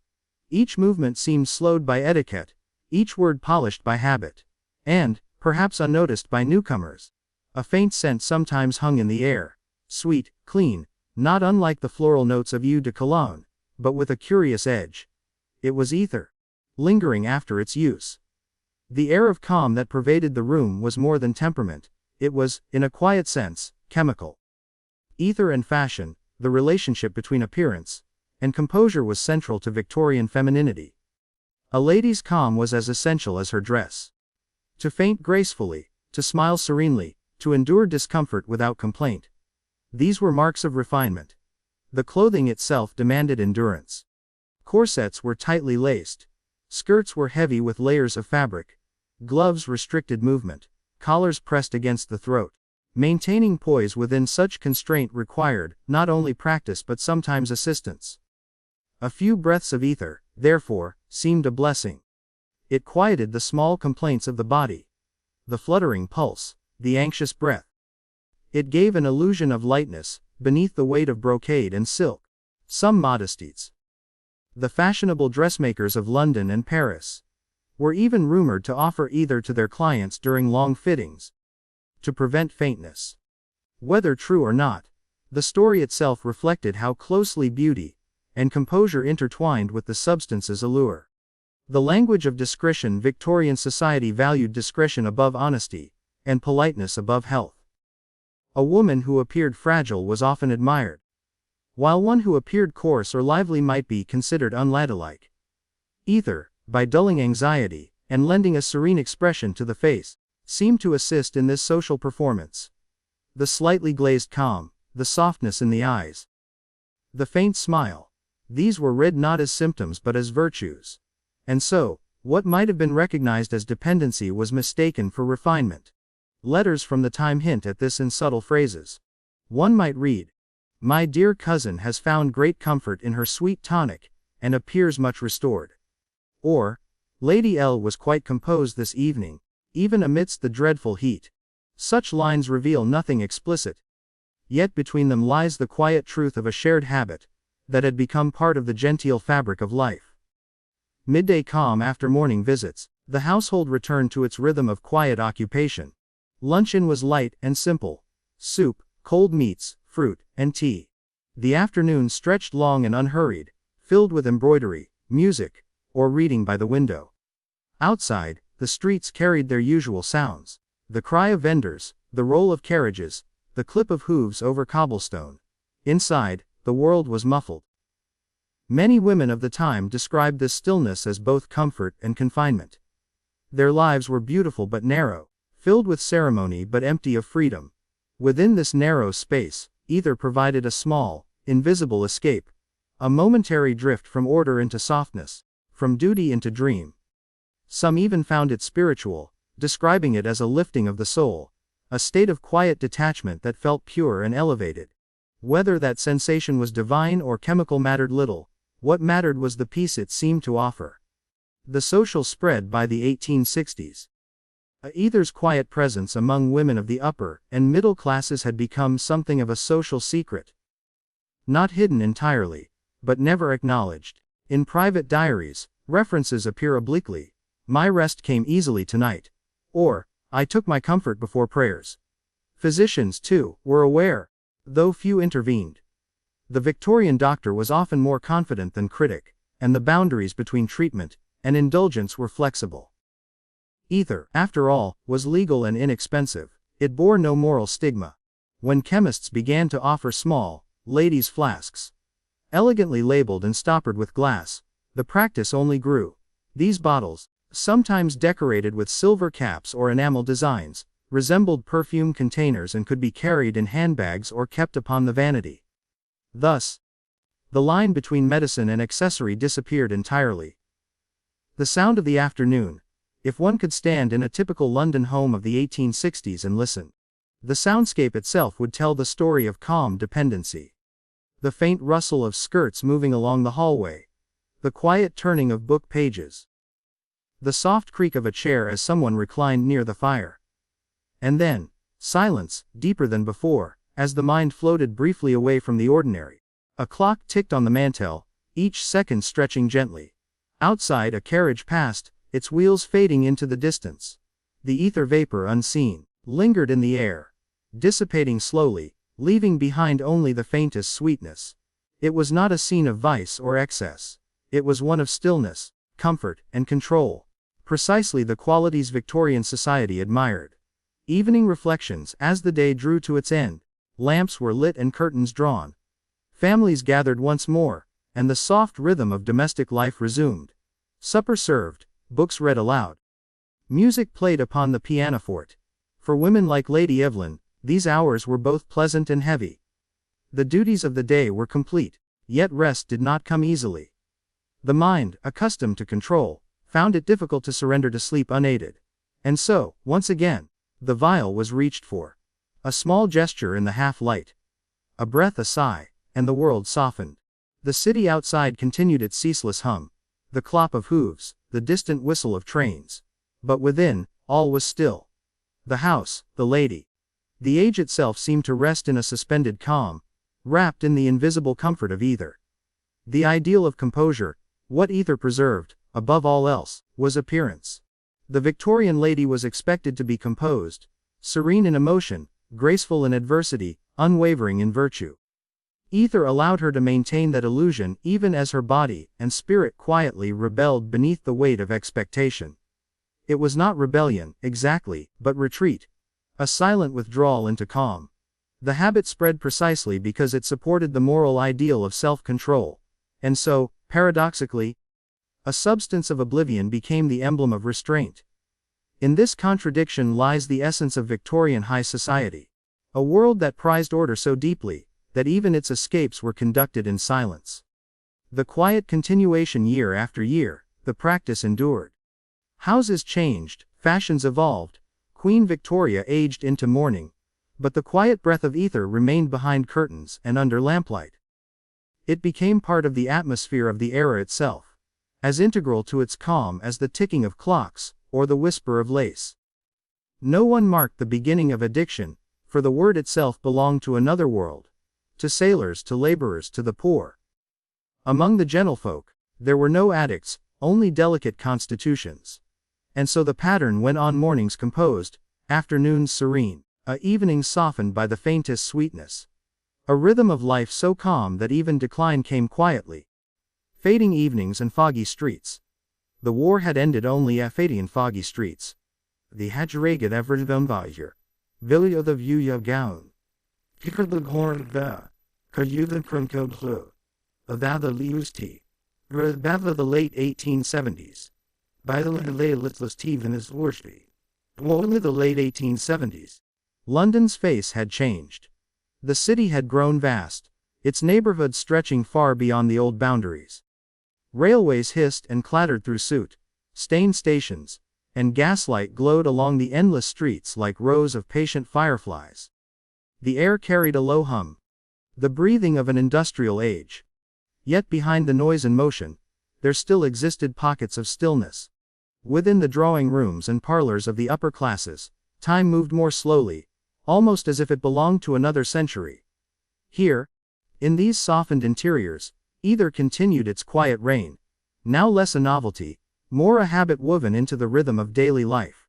Each movement seemed slowed by etiquette, each word polished by habit, and, perhaps unnoticed by newcomers, a faint scent sometimes hung in the air, sweet, clean, not unlike the floral notes of eau de cologne, but with a curious edge. It was ether, lingering after its use. The air of calm that pervaded the room was more than temperament, it was, in a quiet sense, chemical. Ether and fashion, the relationship between appearance and composure, was central to Victorian femininity. A lady's calm was as essential as her dress. To faint gracefully, to smile serenely, to endure discomfort without complaint. These were marks of refinement. The clothing itself demanded endurance. Corsets were tightly laced. Skirts were heavy with layers of fabric. Gloves restricted movement. Collars pressed against the throat. Maintaining poise within such constraint required not only practice but sometimes assistance. A few breaths of ether, therefore, seemed a blessing. It quieted the small complaints of the body. The fluttering pulse, the anxious breath. It gave an illusion of lightness, beneath the weight of brocade and silk. Some modesties. The fashionable dressmakers of London and Paris were even rumored to offer ether to their clients during long fittings, to prevent faintness. Whether true or not, the story itself reflected how closely beauty and composure intertwined with the substance's allure. The language of discretion. Victorian society valued discretion above honesty, and politeness above health. A woman who appeared fragile was often admired, while one who appeared coarse or lively might be considered unladylike. Ether, by dulling anxiety and lending a serene expression to the face, seemed to assist in this social performance. The slightly glazed calm, the softness in the eyes, the faint smile. These were read not as symptoms but as virtues. And so, what might have been recognized as dependency was mistaken for refinement. Letters from the time hint at this in subtle phrases. One might read, "My dear cousin has found great comfort in her sweet tonic, and appears much restored." Or, "Lady L was quite composed this evening, even amidst the dreadful heat." Such lines reveal nothing explicit. Yet between them lies the quiet truth of a shared habit, that had become part of the genteel fabric of life. Midday calm after morning visits, the household returned to its rhythm of quiet occupation. Luncheon was light and simple. Soup, cold meats, fruit, and tea. The afternoon stretched long and unhurried, filled with embroidery, music, or reading by the window. Outside, the streets carried their usual sounds. The cry of vendors, the roll of carriages, the clip of hooves over cobblestone. Inside, the world was muffled. Many women of the time described this stillness as both comfort and confinement. Their lives were beautiful but narrow, filled with ceremony but empty of freedom. Within this narrow space, either provided a small, invisible escape, a momentary drift from order into softness, from duty into dream. Some even found it spiritual, describing it as a lifting of the soul, a state of quiet detachment that felt pure and elevated. Whether that sensation was divine or chemical mattered little. What mattered was the peace it seemed to offer. The social spread by the 1860s. Either's quiet presence among women of the upper and middle classes had become something of a social secret. Not hidden entirely, but never acknowledged. In private diaries, references appear obliquely. "My rest came easily tonight." Or, "I took my comfort before prayers." Physicians, too, were aware, though few intervened. The Victorian doctor was often more confident than critic, and the boundaries between treatment and indulgence were flexible. Ether, after all, was legal and inexpensive. It bore no moral stigma. When chemists began to offer small, ladies' flasks, elegantly labeled and stoppered with glass, the practice only grew. These bottles, sometimes decorated with silver caps or enamel designs, resembled perfume containers and could be carried in handbags or kept upon the vanity. Thus, the line between medicine and accessory disappeared entirely. The sound of the afternoon, if one could stand in a typical London home of the 1860s and listen, the soundscape itself would tell the story of calm dependency. The faint rustle of skirts moving along the hallway, the quiet turning of book pages, the soft creak of a chair as someone reclined near the fire. And then, silence, deeper than before, as the mind floated briefly away from the ordinary. A clock ticked on the mantel, each second stretching gently. Outside, a carriage passed, its wheels fading into the distance. The ether vapor, unseen, lingered in the air, dissipating slowly, leaving behind only the faintest sweetness. It was not a scene of vice or excess. It was one of stillness, comfort, and control. Precisely the qualities Victorian society admired. Evening reflections. As the day drew to its end, lamps were lit and curtains drawn. Families gathered once more, and the soft rhythm of domestic life resumed. Supper served, books read aloud. Music played upon the pianoforte. For women like Lady Evelyn, these hours were both pleasant and heavy. The duties of the day were complete, yet rest did not come easily. The mind, accustomed to control, found it difficult to surrender to sleep unaided. And so, once again, the vial was reached for. A small gesture in the half-light. A breath, a sigh, and the world softened. The city outside continued its ceaseless hum, the clop of hooves, the distant whistle of trains. But within, all was still. The house, the lady. The age itself seemed to rest in a suspended calm, wrapped in the invisible comfort of ether. The ideal of composure, what ether preserved, above all else, was appearance. The Victorian lady was expected to be composed, serene in emotion, graceful in adversity, unwavering in virtue. Ether allowed her to maintain that illusion even as her body and spirit quietly rebelled beneath the weight of expectation. It was not rebellion, exactly, but retreat. A silent withdrawal into calm. The habit spread precisely because it supported the moral ideal of self-control. And so, paradoxically, a substance of oblivion became the emblem of restraint. In this contradiction lies the essence of Victorian high society. A world that prized order so deeply, that even its escapes were conducted in silence. The quiet continuation year after year, the practice endured. Houses changed, fashions evolved, Queen Victoria aged into mourning, but the quiet breath of ether remained behind curtains and under lamplight. It became part of the atmosphere of the era itself, as integral to its calm as the ticking of clocks, or the whisper of lace. No one marked the beginning of addiction, for the word itself belonged to another world, to sailors, to laborers, to the poor. Among the gentlefolk, there were no addicts, only delicate constitutions. And so the pattern went on: mornings composed, afternoons serene, evenings softened by the faintest sweetness. A rhythm of life so calm that even decline came quietly. Fading evenings and foggy streets. The war had ended only at fading and foggy streets. The Hadjaragat Everdenvager, Villy of the View of Gown. Kicker the Horn Va, Kayuvan Krumko Blue. Avada Liusti. Bava the late 1870s. By the Litless Teven is Worsby. Only the late 1870s. London's face had changed. The city had grown vast, its neighborhoods stretching far beyond the old boundaries. Railways hissed and clattered through soot-stained stations, and gaslight glowed along the endless streets like rows of patient fireflies. The air carried a low hum, the breathing of an industrial age. Yet behind the noise and motion, there still existed pockets of stillness. Within the drawing rooms and parlors of the upper classes, time moved more slowly, almost as if it belonged to another century. Here, in these softened interiors, either continued its quiet reign, now less a novelty, more a habit woven into the rhythm of daily life.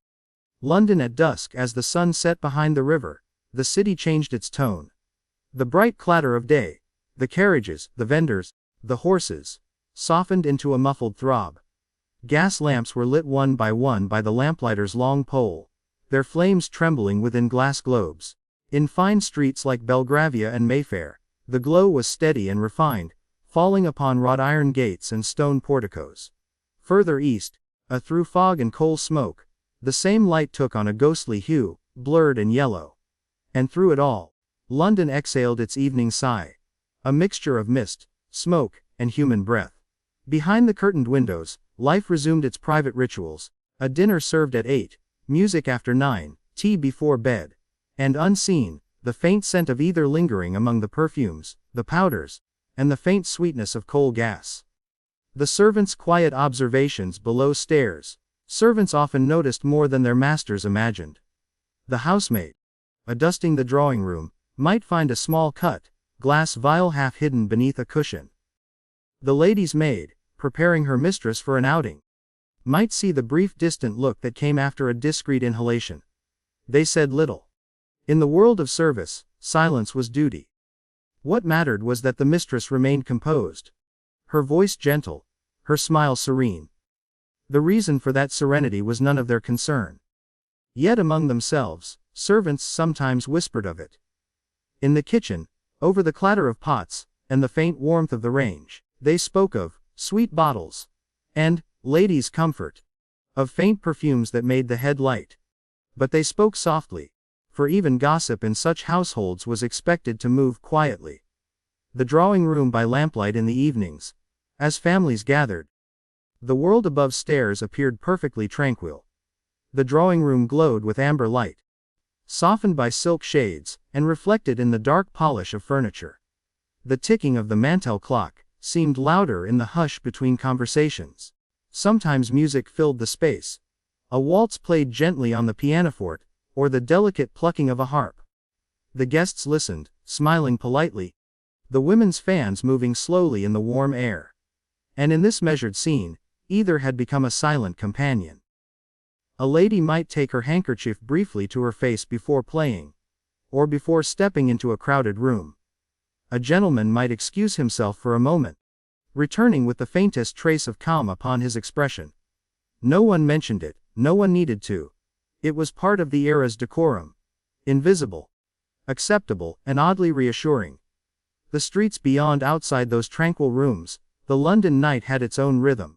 London at dusk, as the sun set behind the river, the city changed its tone. The bright clatter of day, the carriages, the vendors, the horses, softened into a muffled throb. Gas lamps were lit one by the lamplighter's long pole, their flames trembling within glass globes. In fine streets like Belgravia and Mayfair, the glow was steady and refined, falling upon wrought iron gates and stone porticos. Further east, through fog and coal smoke, the same light took on a ghostly hue, blurred and yellow. And through it all, London exhaled its evening sigh, a mixture of mist, smoke, and human breath. Behind the curtained windows, life resumed its private rituals, a dinner served at 8, music after 9, tea before bed, and unseen, the faint scent of either lingering among the perfumes, the powders, and the faint sweetness of coal gas. The servants' quiet observations below stairs. Servants often noticed more than their masters imagined. The housemaid, dusting the drawing room, might find a small cut glass vial half hidden beneath a cushion. The lady's maid, preparing her mistress for an outing, might see the brief distant look that came after a discreet inhalation. They said little. In the world of service, silence was duty. What mattered was that the mistress remained composed, her voice gentle, her smile serene. The reason for that serenity was none of their concern. Yet among themselves, servants sometimes whispered of it. In the kitchen, over the clatter of pots, and the faint warmth of the range, they spoke of sweet bottles, and ladies' comfort, of faint perfumes that made the head light. But they spoke softly, for even gossip in such households was expected to move quietly. The drawing room by lamplight in the evenings, as families gathered. The world above stairs appeared perfectly tranquil. The drawing room glowed with amber light, softened by silk shades, and reflected in the dark polish of furniture. The ticking of the mantel clock seemed louder in the hush between conversations. Sometimes music filled the space. A waltz played gently on the pianoforte, or the delicate plucking of a harp. The guests listened, smiling politely, the women's fans moving slowly in the warm air. And in this measured scene, either had become a silent companion. A lady might take her handkerchief briefly to her face before playing, or before stepping into a crowded room. A gentleman might excuse himself for a moment, returning with the faintest trace of calm upon his expression. No one mentioned it, no one needed to. It was part of the era's decorum. Invisible, acceptable, and oddly reassuring. The streets beyond, outside those tranquil rooms, the London night had its own rhythm.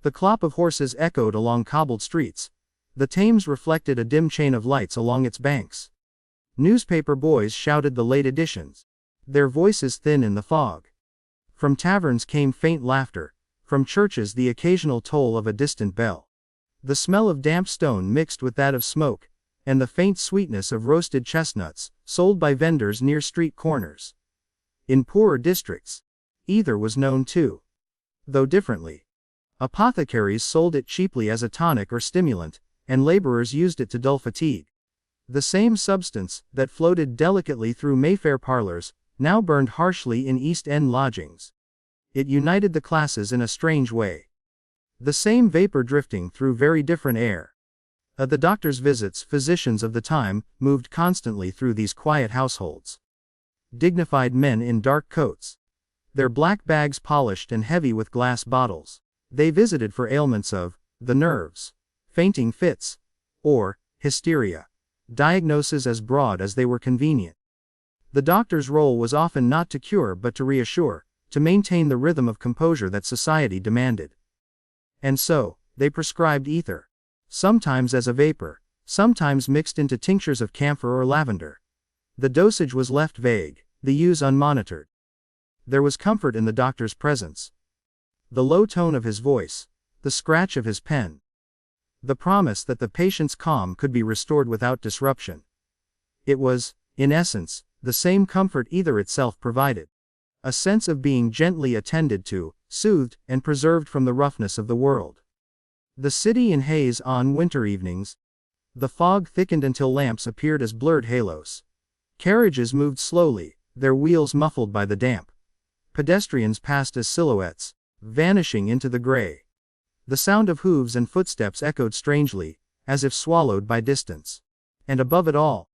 The clop of horses echoed along cobbled streets. The Thames reflected a dim chain of lights along its banks. Newspaper boys shouted the late editions, their voices thin in the fog. From taverns came faint laughter, from churches the occasional toll of a distant bell. The smell of damp stone mixed with that of smoke, and the faint sweetness of roasted chestnuts, sold by vendors near street corners. In poorer districts, ether was known too, though differently. Apothecaries sold it cheaply as a tonic or stimulant, and laborers used it to dull fatigue. The same substance that floated delicately through Mayfair parlors now burned harshly in East End lodgings. It united the classes in a strange way. The same vapor drifting through very different air. At the doctor's visits, physicians of the time moved constantly through these quiet households. Dignified men in dark coats, their black bags polished and heavy with glass bottles. They visited for ailments of the nerves, fainting fits, or hysteria. Diagnoses as broad as they were convenient. The doctor's role was often not to cure but to reassure, to maintain the rhythm of composure that society demanded. And so, they prescribed ether. Sometimes as a vapor, sometimes mixed into tinctures of camphor or lavender. The dosage was left vague, the use unmonitored. There was comfort in the doctor's presence. The low tone of his voice, the scratch of his pen. The promise that the patient's calm could be restored without disruption. It was, in essence, the same comfort ether itself provided. A sense of being gently attended to, soothed, and preserved from the roughness of the world. The city in haze on winter evenings. The fog thickened until lamps appeared as blurred halos. Carriages moved slowly, their wheels muffled by the damp. Pedestrians passed as silhouettes, vanishing into the gray. The sound of hooves and footsteps echoed strangely, as if swallowed by distance. And above it all,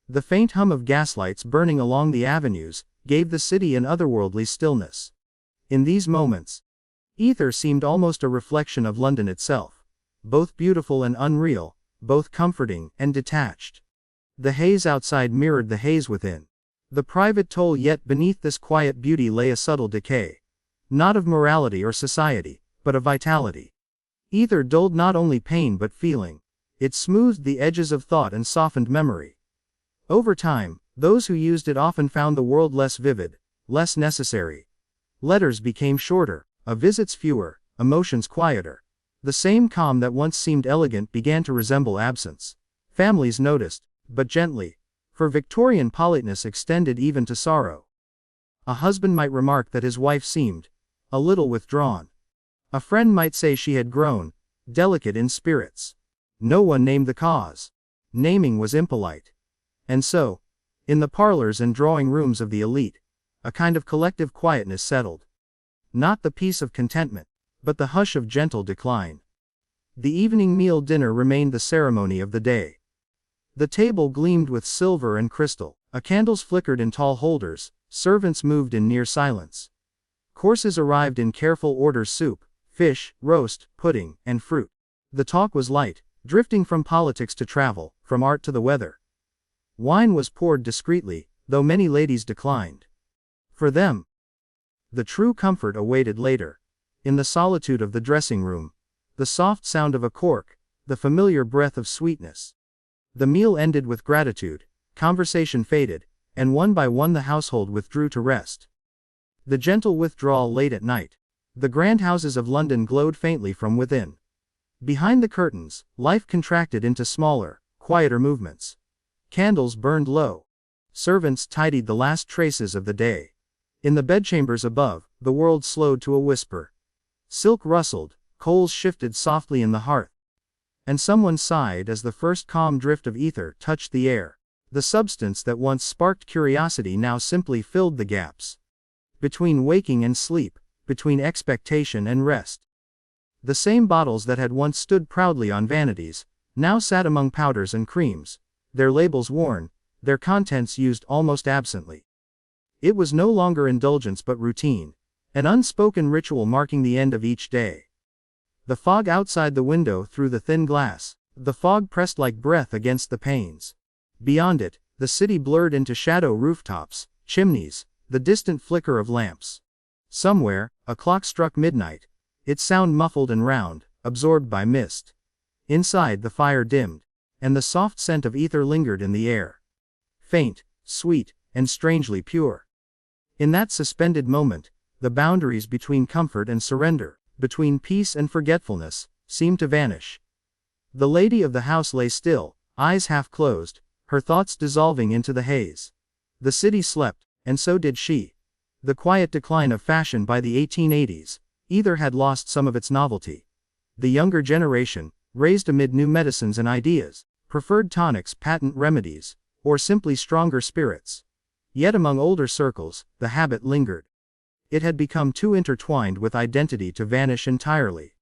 the faint hum of gaslights burning along the avenues gave the city an otherworldly stillness. In these moments, ether seemed almost a reflection of London itself, both beautiful and unreal, both comforting and detached. The haze outside mirrored the haze within. The private toll, yet beneath this quiet beauty lay a subtle decay. Not of morality or society, but of vitality. Ether dulled not only pain but feeling. It smoothed the edges of thought and softened memory. Over time, those who used it often found the world less vivid, less necessary. Letters became shorter, visits fewer, emotions quieter. The same calm that once seemed elegant began to resemble absence. Families noticed, but gently, for Victorian politeness extended even to sorrow. A husband might remark that his wife seemed a little withdrawn. A friend might say she had grown delicate in spirits. No one named the cause. Naming was impolite. And so, in the parlors and drawing rooms of the elite, a kind of collective quietness settled. Not the peace of contentment, but the hush of gentle decline. The evening meal dinner remained the ceremony of the day. The table gleamed with silver and crystal, candles flickered in tall holders, servants moved in near silence. Courses arrived in careful order: soup, fish, roast, pudding, and fruit. The talk was light, drifting from politics to travel, from art to the weather. Wine was poured discreetly, though many ladies declined. For them, the true comfort awaited later. In the solitude of the dressing room, the soft sound of a cork, the familiar breath of sweetness. The meal ended with gratitude, conversation faded, and one by one the household withdrew to rest. The gentle withdrawal late at night. The grand houses of London glowed faintly from within. Behind the curtains, life contracted into smaller, quieter movements. Candles burned low. Servants tidied the last traces of the day. In the bedchambers above, the world slowed to a whisper. Silk rustled, coals shifted softly in the hearth. And someone sighed as the first calm drift of ether touched the air. The substance that once sparked curiosity now simply filled the gaps. Between waking and sleep, between expectation and rest. The same bottles that had once stood proudly on vanities, now sat among powders and creams, their labels worn, their contents used almost absently. It was no longer indulgence but routine, an unspoken ritual marking the end of each day. The fog outside the window through the thin glass, the fog pressed like breath against the panes. Beyond it, the city blurred into shadow: rooftops, chimneys, the distant flicker of lamps. Somewhere, a clock struck midnight, its sound muffled and round, absorbed by mist. Inside the fire dimmed, and the soft scent of ether lingered in the air. Faint, sweet, and strangely pure. In that suspended moment, the boundaries between comfort and surrender, between peace and forgetfulness, seemed to vanish. The lady of the house lay still, eyes half closed, her thoughts dissolving into the haze. The city slept, and so did she. The quiet decline of fashion by the 1880s, either had lost some of its novelty. The younger generation, raised amid new medicines and ideas, preferred tonics, patent remedies, or simply stronger spirits. Yet among older circles, the habit lingered. It had become too intertwined with identity to vanish entirely.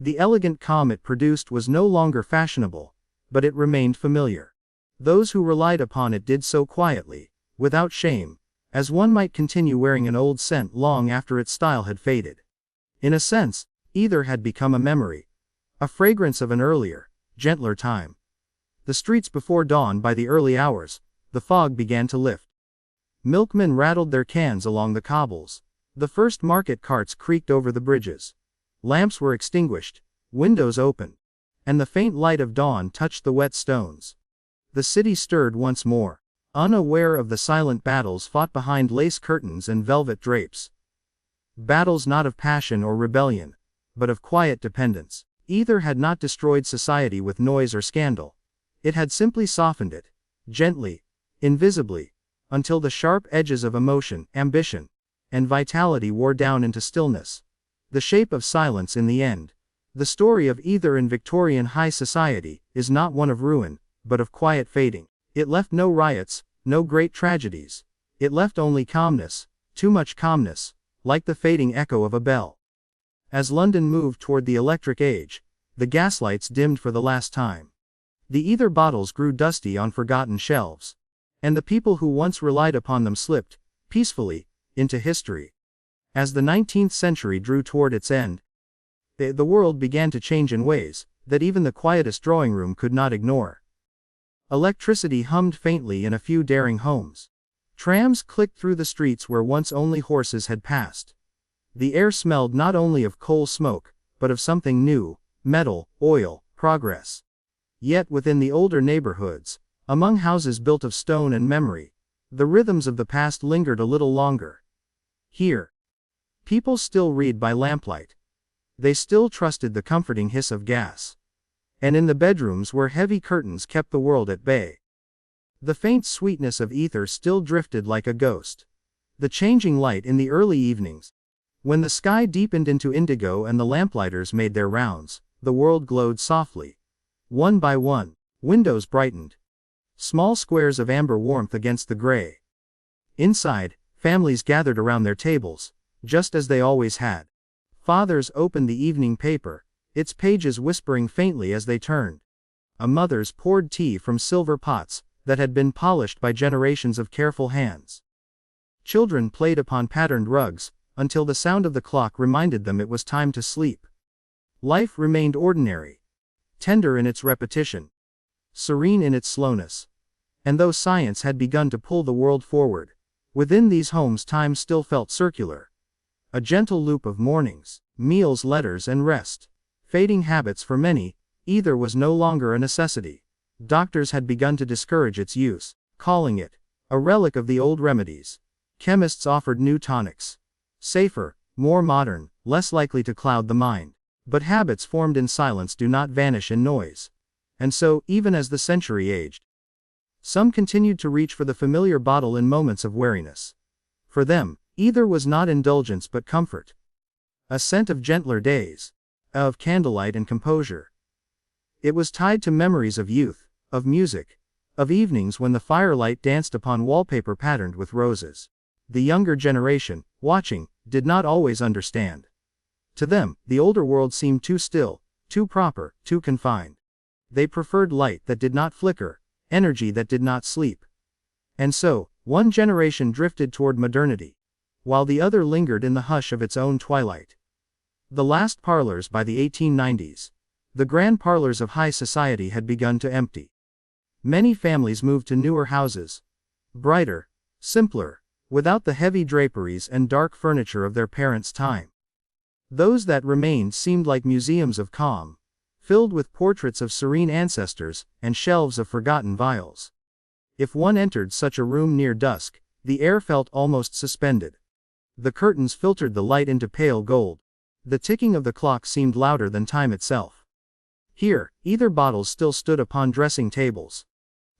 The elegant calm it produced was no longer fashionable, but it remained familiar. Those who relied upon it did so quietly, without shame, as one might continue wearing an old scent long after its style had faded. In a sense, either had become a memory, a fragrance of an earlier, gentler time. The streets before dawn, by the early hours, the fog began to lift. Milkmen rattled their cans along the cobbles. The first market carts creaked over the bridges. Lamps were extinguished, windows open, and the faint light of dawn touched the wet stones. The city stirred once more, unaware of the silent battles fought behind lace curtains and velvet drapes. Battles not of passion or rebellion, but of quiet dependence. Either had not destroyed society with noise or scandal. It had simply softened it, gently, invisibly, until the sharp edges of emotion, ambition, and vitality wore down into stillness. The shape of silence in the end. The story of either in Victorian high society is not one of ruin, but of quiet fading. It left no riots, no great tragedies. It left only calmness, too much calmness, like the fading echo of a bell. As London moved toward the electric age, the gaslights dimmed for the last time. The ether bottles grew dusty on forgotten shelves. And the people who once relied upon them slipped, peacefully, into history. As the 19th century drew toward its end, the world began to change in ways that even the quietest drawing room could not ignore. Electricity hummed faintly in a few daring homes. Trams clicked through the streets where once only horses had passed. The air smelled not only of coal smoke, but of something new, metal, oil, progress. Yet within the older neighborhoods, among houses built of stone and memory, the rhythms of the past lingered a little longer. Here, people still read by lamplight. They still trusted the comforting hiss of gas. And in the bedrooms where heavy curtains kept the world at bay, the faint sweetness of ether still drifted like a ghost. The changing light in the early evenings, when the sky deepened into indigo and the lamplighters made their rounds, the world glowed softly. One by one, windows brightened. Small squares of amber warmth against the gray. Inside, families gathered around their tables, just as they always had. Fathers opened the evening paper, its pages whispering faintly as they turned. Mothers poured tea from silver pots that had been polished by generations of careful hands. Children played upon patterned rugs, until the sound of the clock reminded them it was time to sleep. Life remained ordinary, tender in its repetition, serene in its slowness. And though science had begun to pull the world forward, within these homes time still felt circular. A gentle loop of mornings, meals, letters, and rest. Fading habits for many, ether was no longer a necessity. Doctors had begun to discourage its use, calling it a relic of the old remedies. Chemists offered new tonics. Safer, more modern, less likely to cloud the mind. But habits formed in silence do not vanish in noise. And so, even as the century aged, some continued to reach for the familiar bottle in moments of weariness. For them, ether was not indulgence but comfort. A scent of gentler days, of candlelight and composure. It was tied to memories of youth, of music, of evenings when the firelight danced upon wallpaper patterned with roses. The younger generation, watching, did not always understand. To them, the older world seemed too still, too proper, too confined. They preferred light that did not flicker, energy that did not sleep. And so, one generation drifted toward modernity, while the other lingered in the hush of its own twilight. The last parlors by the 1890s, the grand parlors of high society, had begun to empty. Many families moved to newer houses, brighter, simpler, without the heavy draperies and dark furniture of their parents' time. Those that remained seemed like museums of calm, filled with portraits of serene ancestors, and shelves of forgotten vials. If one entered such a room near dusk, the air felt almost suspended. The curtains filtered the light into pale gold. The ticking of the clock seemed louder than time itself. Here, either bottles still stood upon dressing tables.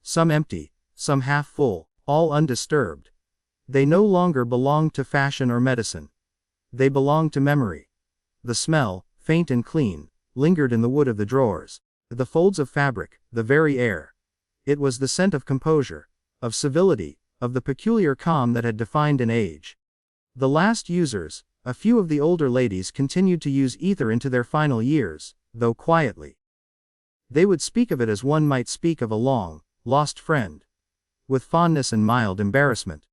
Some empty, some half full, all undisturbed. They no longer belonged to fashion or medicine. They belonged to memory. The smell, faint and clean, lingered in the wood of the drawers, the folds of fabric, the very air. It was the scent of composure, of civility, of the peculiar calm that had defined an age. The last users, a few of the older ladies, continued to use ether into their final years, though quietly. They would speak of it as one might speak of a long, lost friend, with fondness and mild embarrassment.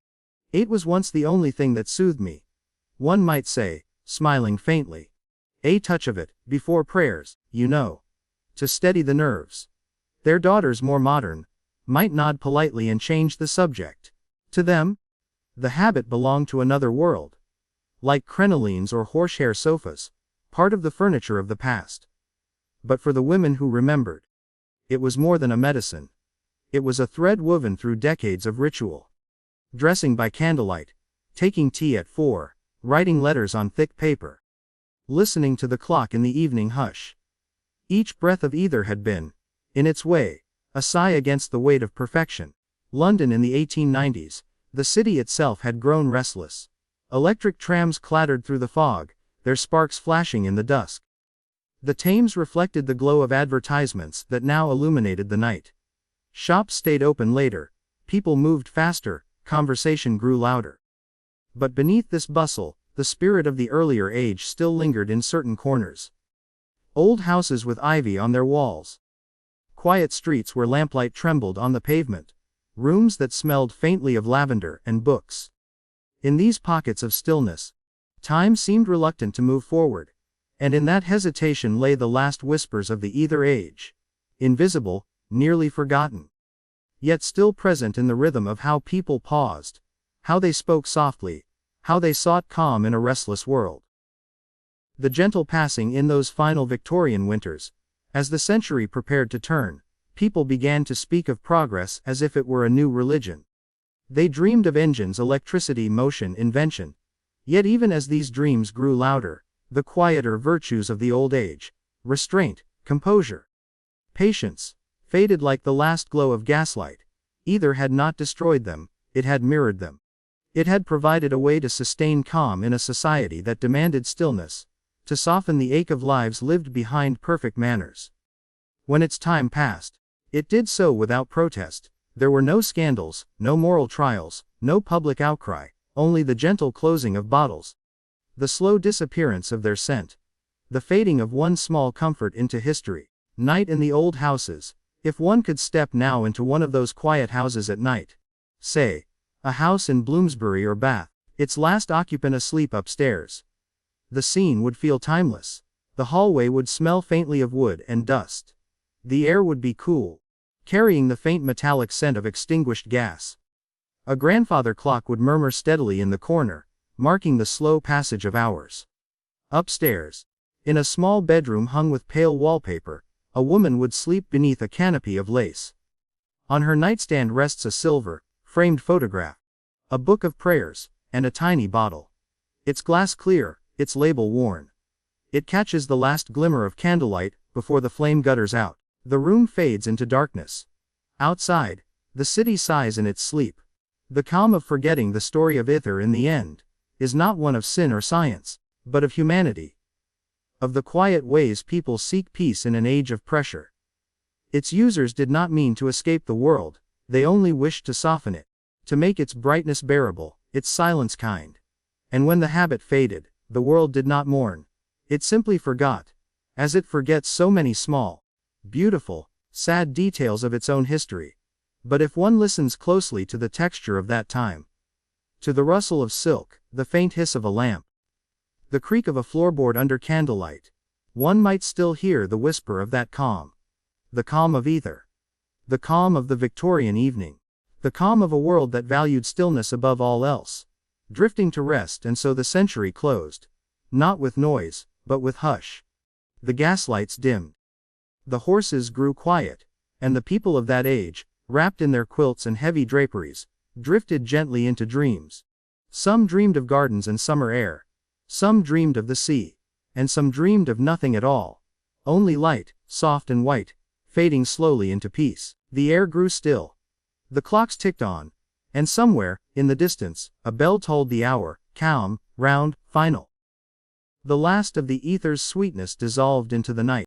It was once the only thing that soothed me, one might say, smiling faintly. A touch of it, before prayers, you know, to steady the nerves. Their daughters, more modern, might nod politely and change the subject. To them, the habit belonged to another world. Like crinolines or horsehair sofas, part of the furniture of the past. But for the women who remembered, it was more than a medicine. It was a thread woven through decades of ritual. Dressing by candlelight, taking tea at 4, writing letters on thick paper, listening to the clock in the evening hush. Each breath of either had been, in its way, a sigh against the weight of perfection. London in the 1890s, the city itself had grown restless. Electric trams clattered through the fog, their sparks flashing in the dusk. The Thames reflected the glow of advertisements that now illuminated the night. Shops stayed open later, people moved faster, conversation grew louder. But beneath this bustle, the spirit of the earlier age still lingered in certain corners. Old houses with ivy on their walls. Quiet streets where lamplight trembled on the pavement. Rooms that smelled faintly of lavender and books. In these pockets of stillness, time seemed reluctant to move forward, and in that hesitation lay the last whispers of the ether age. Invisible, nearly forgotten, yet still present in the rhythm of how people paused, how they spoke softly, how they sought calm in a restless world. The gentle passing in those final Victorian winters, as the century prepared to turn, people began to speak of progress as if it were a new religion. They dreamed of engines, electricity, motion, invention. Yet even as these dreams grew louder, the quieter virtues of the old age, restraint, composure, patience, faded like the last glow of gaslight. Either had not destroyed them, it had mirrored them. It had provided a way to sustain calm in a society that demanded stillness, to soften the ache of lives lived behind perfect manners. When its time passed, it did so without protest. There were no scandals, no moral trials, no public outcry, only the gentle closing of bottles, the slow disappearance of their scent, the fading of one small comfort into history. Night in the old houses. If one could step now into one of those quiet houses at night, say, a house in Bloomsbury or Bath, its last occupant asleep upstairs, the scene would feel timeless. The hallway would smell faintly of wood and dust. The air would be cool, carrying the faint metallic scent of extinguished gas. A grandfather clock would murmur steadily in the corner, marking the slow passage of hours. Upstairs, in a small bedroom hung with pale wallpaper, a woman would sleep beneath a canopy of lace. On her nightstand rests a silver, framed photograph, a book of prayers, and a tiny bottle. Its glass clear, its label worn. It catches the last glimmer of candlelight before the flame gutters out. The room fades into darkness. Outside, the city sighs in its sleep. The calm of forgetting the story of ether in the end is not one of sin or science, but of humanity. Of the quiet ways people seek peace in an age of pressure. Its users did not mean to escape the world, they only wished to soften it, to make its brightness bearable, its silence kind. And when the habit faded, the world did not mourn. It simply forgot, as it forgets so many small, beautiful, sad details of its own history. But if one listens closely to the texture of that time, to the rustle of silk, the faint hiss of a lamp, the creak of a floorboard under candlelight, one might still hear the whisper of that calm. The calm of ether. The calm of the Victorian evening. The calm of a world that valued stillness above all else. Drifting to rest, and so the century closed. Not with noise, but with hush. The gaslights dimmed. The horses grew quiet, and the people of that age, wrapped in their quilts and heavy draperies, drifted gently into dreams. Some dreamed of gardens and summer air. Some dreamed of the sea. And some dreamed of nothing at all. Only light, soft and white, fading slowly into peace. The air grew still. The clocks ticked on. And somewhere, in the distance, a bell tolled the hour, calm, round, final. The last of the ether's sweetness dissolved into the night.